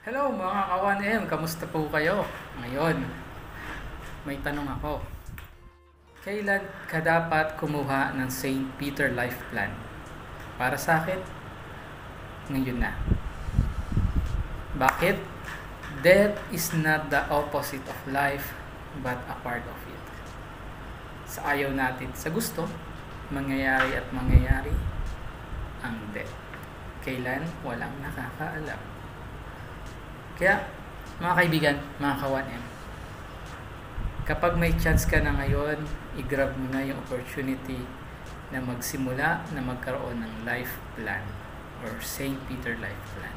Hello mga ka-1M, kamusta po kayo? Ngayon, may tanong ako. Kailan ka dapat kumuha ng St. Peter Life Plan? Para sa akin, ngayon na. Bakit? Death is not the opposite of life, but a part of it. Sa ayaw natin, sa gusto, mangyayari at mangyayari ang death. Kailan? Walang nakakaalam. Kaya, mga kaibigan, mga ka-1M, kapag may chance ka na ngayon, i-grab mo na yung opportunity na magsimula na magkaroon ng life plan or St. Peter Life Plan.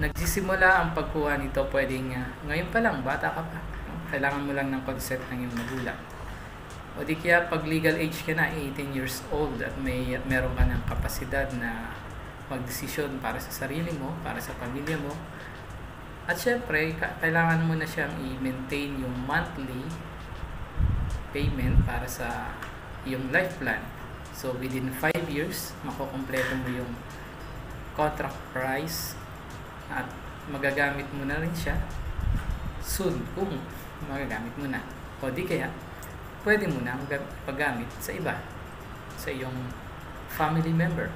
Nagsisimula ang pagkuha nito pwedeng ngayon pa lang, bata ka pa. Kailangan mo lang ng consent ng iyong magulang. O di kaya pag legal age ka na, 18 years old at meron ka ng kapasidad na magdesisyon para sa sarili mo, para sa pamilya mo. At syempre, kailangan mo na siyang i-maintain yung monthly payment para sa yung life plan. So within 5 years, makukumpleto mo yung contract price at magagamit mo na rin siya soon kung magagamit mo na. O di kaya, pwede mo na paggamit sa iba, sa iyong family member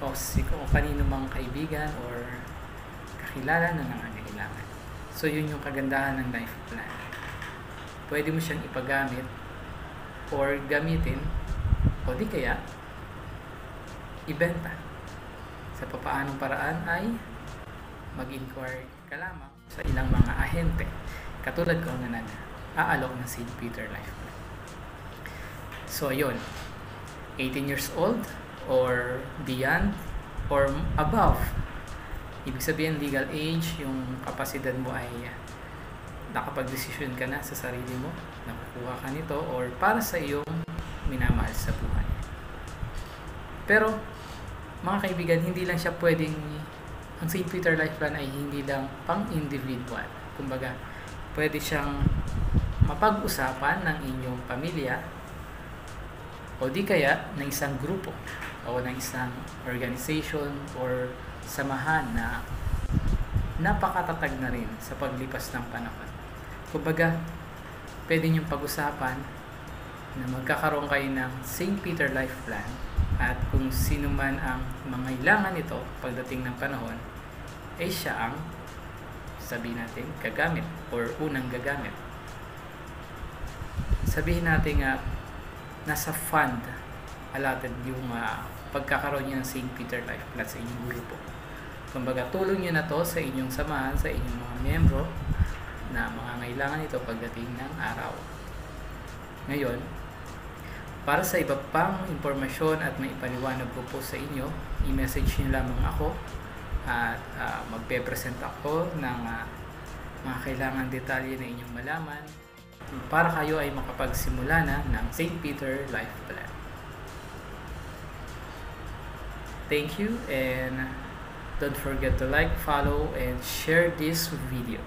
o kanino mang kaibigan or kakilala na nangangailangan. So yun yung kagandahan ng life plan. Pwede mo siyang ipagamit or gamitin o di kaya ibenta. Sa papaanong paraan ay mag-inquire ka lamang sa ilang mga ahente katulad ko na nag-aalok ng St. Peter Life Plan. So yun, 18 years old or beyond or above. Ibig sabihin legal age, yung kapasidad mo ay nakapag-desisyon ka na sa sarili mo, nakukuha ka nito or para sa iyong minamahal sa buhay. Pero mga kaibigan, hindi lang siya pwedeng, ang St. Peter Life Plan ay hindi lang pang-individual. Kumbaga, pwede siyang mapag-usapan ng inyong pamilya o di kaya ng isang grupo o ng isang organization or samahan na napakatatag na rin sa paglipas ng panahon. Kumbaga, pwede niyong pag-usapan na magkakaroon kayo ng St. Peter Life Plan at kung sino man ang mangailangan nito pagdating ng panahon ay siya ang sabihin natin gagamit or unang gagamit. Sabihin natin nasa fund allotted yung pagkakaroon niyo ng St. Peter Life Plan sa inyong grupo. Kumbaga, tulong niyo na to sa inyong samahan, sa inyong mga miyembro na mangangailangan ito pagdating ng araw. Ngayon, para sa iba pang impormasyon at may ipaliwanag ko po sa inyo, i-message niyo lamang ako at magpe-present ako ng mga kailangan detalye na inyong malaman para kayo ay makapagsimula na ng St. Peter Life Plan. Thank you and don't forget to like, follow, and share this video.